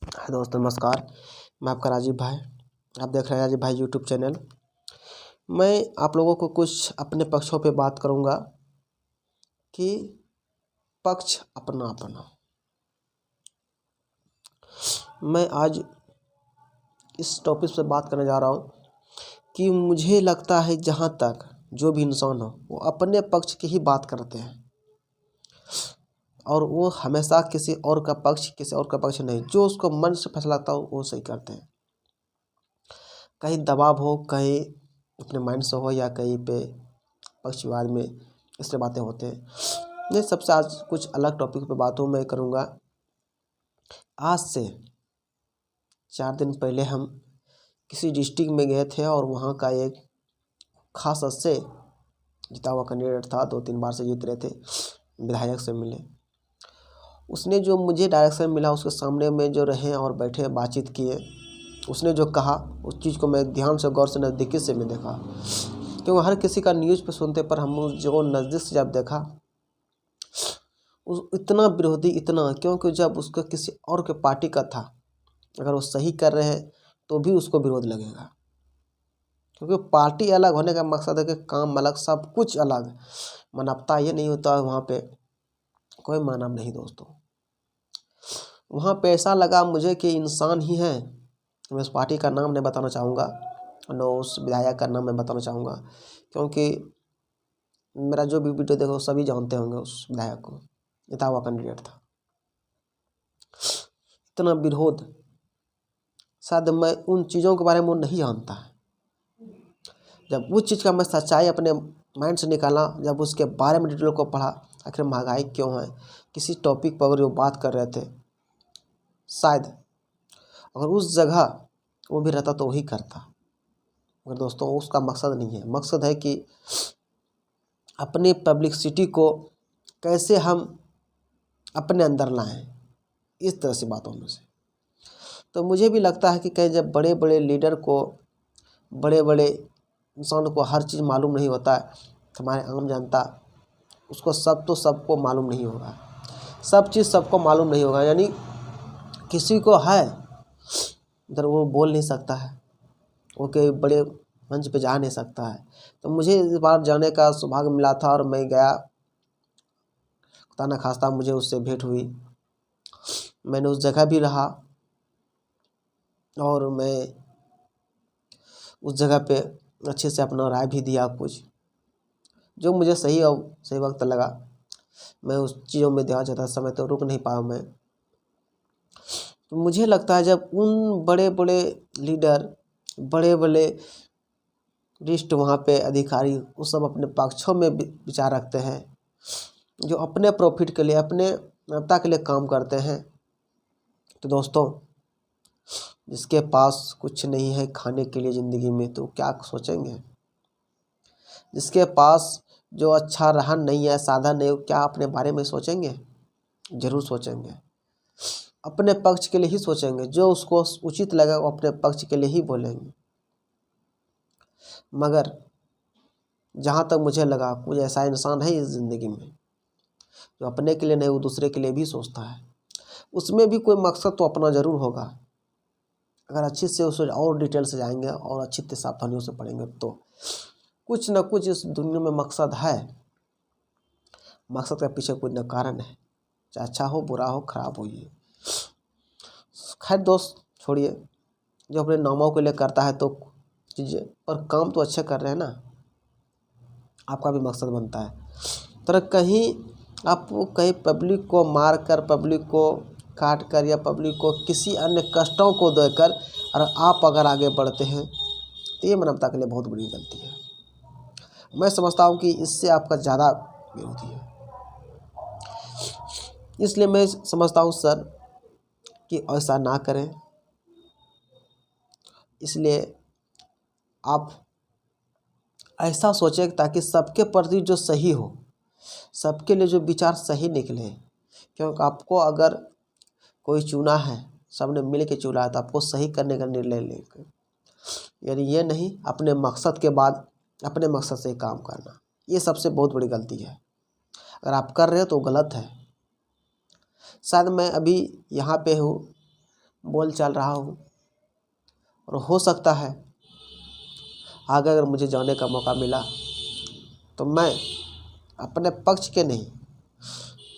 हाय दोस्तों, नमस्कार। मैं आपका राजीव भाई। आप देख रहे हैं राजीव भाई यूट्यूब चैनल। मैं आप लोगों को कुछ अपने पक्षों पे बात करूंगा कि पक्ष अपना अपना। मैं आज इस टॉपिक पे बात करने जा रहा हूं कि मुझे लगता है जहां तक जो भी इंसान हो वो अपने पक्ष की ही बात करते हैं और वो हमेशा किसी और का पक्ष नहीं, जो उसको मन से फैसला लगता हो वो सही करते हैं। कहीं दबाव हो, कहीं अपने माइंड से हो या कहीं पे पक्ष विवाद में इससे बातें होते हैं। मैं सबसे आज कुछ अलग टॉपिक पे बातों मैं करूँगा। आज से 4 दिन पहले हम किसी डिस्ट्रिक्ट में गए थे और वहाँ का एक खास से जीता हुआ कैंडिडेट था, 2-3 बार से जीत रहे थे, विधायक से मिले। उसने जो मुझे डायरेक्शन मिला उसके सामने में जो रहे और बैठे बातचीत किए, उसने जो कहा उस चीज़ को मैं ध्यान से गौर से नज़दीकी से मैं देखा, क्योंकि हर किसी का न्यूज़ पे सुनते पर हम जो नज़दीक से जब देखा उस इतना विरोधी, इतना क्योंकि जब उसका किसी और के पार्टी का था, अगर वो सही कर रहे हैं तो भी उसको विरोध लगेगा, क्योंकि पार्टी अलग होने का मकसद है कि काम अलग, सब कुछ अलग। मानवता ये नहीं होता है वहाँ पे, कोई मानव नहीं दोस्तों। वहाँ पे ऐसा लगा मुझे कि इंसान ही है। मैं उस पार्टी का नाम नहीं बताना चाहूँगा, न उस विधायक का नाम मैं बताना चाहूँगा, क्योंकि मेरा जो भी वीडियो देखो सभी जानते होंगे उस विधायक को, जीता हुआ कैंडिडेट था। इतना विरोध, शायद मैं उन चीज़ों के बारे में वो नहीं जानता है। जब उस चीज़ का मैं सच्चाई अपने माइंड से निकाला, जब उसके बारे में डिटेल को पढ़ा, आखिर महंगाई क्यों है, किसी टॉपिक पर अगर वो बात कर रहे थे, शायद अगर उस जगह वो भी रहता तो वही करता। मगर दोस्तों उसका मकसद नहीं है, मकसद है कि अपनी पब्लिसिटी को कैसे हम अपने अंदर लाएं, इस तरह से बातों में से। तो मुझे भी लगता है कि कहीं जब बड़े बड़े लीडर को, बड़े बड़े इंसान को हर चीज़ मालूम नहीं होता है, हमारे आम जनता उसको सबको मालूम नहीं होगा, सब चीज़ सबको मालूम नहीं होगा। यानी किसी को है इधर वो बोल नहीं सकता है, वो के बड़े मंच पे जा नहीं सकता है। तो मुझे इस बार जाने का सौभाग्य मिला था और मैं गया। खुदा न खास्ता मुझे उससे भेंट हुई, मैंने उस जगह भी रहा और मैं उस जगह पे अच्छे से अपना राय भी दिया, कुछ जो मुझे सही और सही वक्त लगा। मैं उस चीज़ों में ध्यान ज़्यादा समय तो रुक नहीं पाया मैं। तो मुझे लगता है जब उन बड़े बड़े लीडर, बड़े बड़े वरिष्ठ वहाँ पे अधिकारी, वो सब अपने पक्षों में विचार रखते हैं, जो अपने प्रॉफिट के लिए, अपने नता के लिए काम करते हैं। तो दोस्तों जिसके पास कुछ नहीं है खाने के लिए ज़िंदगी में, तो क्या सोचेंगे? जिसके पास जो अच्छा रहन नहीं है, साधन नहीं, क्या अपने बारे में सोचेंगे? ज़रूर सोचेंगे, अपने पक्ष के लिए ही सोचेंगे। जो उसको उचित लगे वो अपने पक्ष के लिए ही बोलेंगे। मगर जहाँ तक मुझे लगा कोई ऐसा इंसान है इस ज़िंदगी में जो अपने के लिए नहीं, वो दूसरे के लिए भी सोचता है। उसमें भी कोई मकसद तो अपना ज़रूर होगा। अगर अच्छे से उसे और डिटेल से जाएंगे और अच्छी से सावधानियों से पढ़ेंगे तो कुछ न कुछ इस दुनिया में मकसद है। मकसद के पीछे कुछ न कारण है, चाहे अच्छा हो, बुरा हो, खराब हो। ये खैर दोस्त छोड़िए, जो अपने नामों के लिए करता है तो चीज़ें और काम तो अच्छे कर रहे हैं ना, आपका भी मकसद बनता है। तो कहीं आप कहीं पब्लिक को मार कर, पब्लिक को काट कर या पब्लिक को किसी अन्य कष्टों को देकर और आप अगर आगे बढ़ते हैं तो ये मानवता के लिए बहुत बड़ी गलती है। मैं समझता हूँ कि इससे आपका ज़्यादा विरोधी है। इसलिए मैं समझता हूँ सर कि ऐसा ना करें। इसलिए आप ऐसा सोचें ताकि सबके प्रति जो सही हो, सबके लिए जो विचार सही निकले। क्योंकि आपको अगर कोई चुना है, सबने मिल के चुना है, तो आपको सही करने का निर्णय लेकर, यानी ये नहीं अपने मकसद के बाद अपने मकसद से काम करना, ये सबसे बहुत बड़ी गलती है। अगर आप कर रहे हो तो गलत है। शायद मैं अभी यहाँ पे हूँ, बोल चाल रहा हूँ, और हो सकता है आगे अगर मुझे जाने का मौका मिला तो मैं अपने पक्ष के नहीं,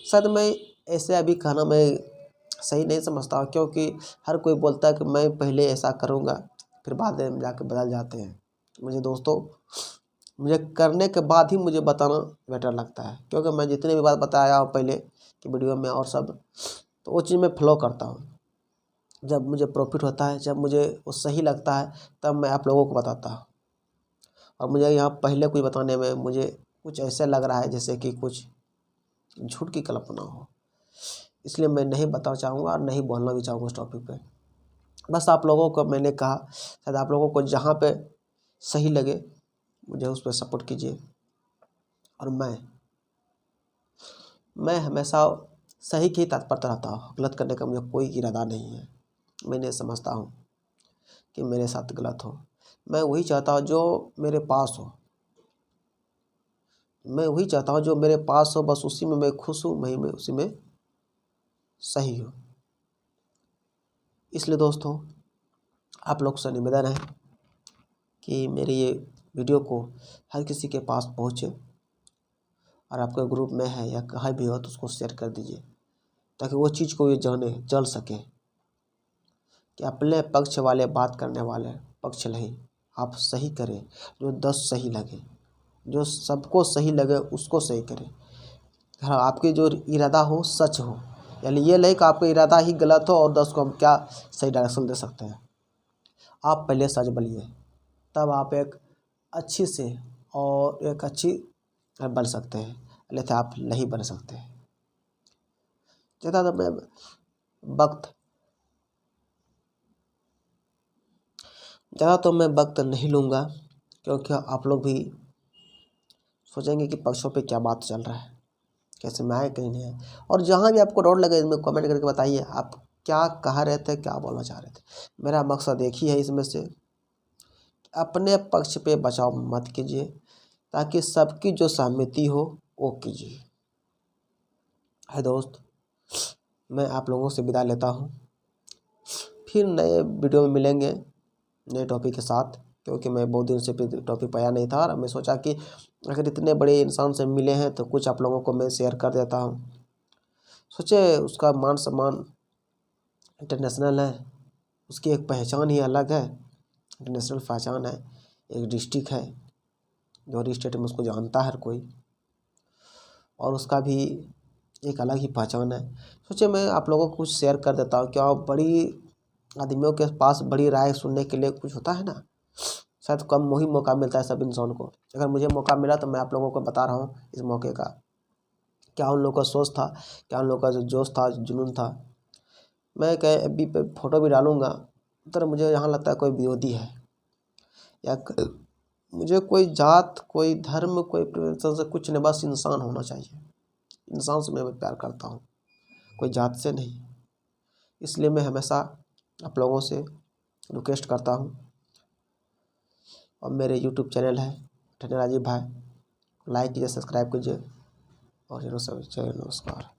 शायद मैं ऐसे अभी कहना मैं सही नहीं समझता हूँ, क्योंकि हर कोई बोलता है कि मैं पहले ऐसा करूँगा, फिर बाद में जाके बदल जाते हैं। मुझे दोस्तों, मुझे करने के बाद ही मुझे बताना बेटर लगता है, क्योंकि मैं जितने भी बात बताया हूँ पहले कि वीडियो में और सब, तो वो चीज़ मैं फॉलो करता हूँ। जब मुझे प्रॉफिट होता है, जब मुझे वो सही लगता है, तब मैं आप लोगों को बताता हूँ। और मुझे यहाँ पहले कुछ बताने में मुझे कुछ ऐसे लग रहा है जैसे कि कुछ झूठ की कल्पना हो, इसलिए मैं नहीं बताना चाहूँगा और नहीं बोलना भी चाहूँगा उस टॉपिक पे। बस आप लोगों को मैंने कहा, शायद आप लोगों को जहाँ पे सही लगे मुझे उस पर सपोर्ट कीजिए। और मैं हमेशा सही की तत्परता रहता हूँ, गलत करने का मुझे कोई इरादा नहीं है। मैं नहीं समझता हूँ कि मेरे साथ गलत हो, मैं वही चाहता हूँ जो मेरे पास हो, मैं वही चाहता हूँ जो मेरे पास हो, बस उसी में मैं खुश हूँ, मैं उसी में सही हूँ। इसलिए दोस्तों, आप लोग से निवेदन है कि मेरी ये वीडियो को हर किसी के पास पहुँचे, और आपके ग्रुप में है या कहीं भी हो तो उसको शेयर कर दीजिए, ताकि वो चीज़ को ये जल सके कि अपने पक्ष वाले बात करने वाले पक्ष नहीं, आप सही करें, जो 10 सही लगे, जो सबको सही लगे उसको सही करें। हाँ, आपके जो इरादा हो सच हो, यानी ये नहीं कि आपका इरादा ही गलत हो और 10 को हम क्या सही डायरेक्शन दे सकते हैं। आप पहले सच बोलिए, तब आप एक अच्छी से और एक अच्छी बन सकते हैं, नहीं तो आप नहीं बन सकते। ज़्यादा तो मैं वक्त नहीं लूँगा, क्योंकि आप लोग भी सोचेंगे कि पक्षों पे क्या बात चल रहा है, कैसे में आए कहीं नहीं है। और जहाँ भी आपको डाउट लगे इसमें कमेंट करके बताइए आप क्या कह रहे थे, क्या बोलना चाह रहे थे। मेरा मकसद एक ही है इसमें से, अपने पक्ष पे बचाव मत कीजिए, ताकि सबकी जो सहमति हो वो कीजिए। है दोस्त, मैं आप लोगों से विदा लेता हूँ, फिर नए वीडियो में मिलेंगे नए टॉपिक के साथ, क्योंकि मैं बहुत दिन से टॉपिक पाया नहीं था और मैं सोचा कि अगर इतने बड़े इंसान से मिले हैं तो कुछ आप लोगों को मैं शेयर कर देता हूँ। सोचे उसका मान सम्मान इंटरनेशनल है, उसकी एक पहचान ही अलग है, इंटरनेशनल पहचान है, एक डिस्ट्रिक्ट है जो हर स्टेट में उसको जानता है हर कोई, और उसका भी एक अलग ही पहचान है। सोचे मैं आप लोगों को कुछ शेयर कर देता हूँ, क्या बड़ी आदमियों के पास बड़ी राय सुनने के लिए कुछ होता है ना, शायद कम वही मौका मिलता है सब इंसान को। अगर मुझे मौका मिला तो मैं आप लोगों को बता रहा हूँ इस मौके का, क्या उन लोगों का सोच था, क्या उन लोगों का जो जोश था, जुनून था। मैं कह अभी पे फ़ोटो भी डालूँगा तो मुझे यहाँ लगता है कोई विरोधी है, या मुझे कोई जात, कोई धर्म, कोई प्रेफरेंस से कुछ नहीं, बस इंसान होना चाहिए। इंसान से मैं प्यार करता हूँ, कोई जात से नहीं। इसलिए मैं हमेशा आप लोगों से रिक्वेस्ट करता हूँ, और मेरे यूट्यूब चैनल है ठन्ना राजीव भाई, लाइक कीजिए, सब्सक्राइब कीजिए, और चैनल नमस्कार।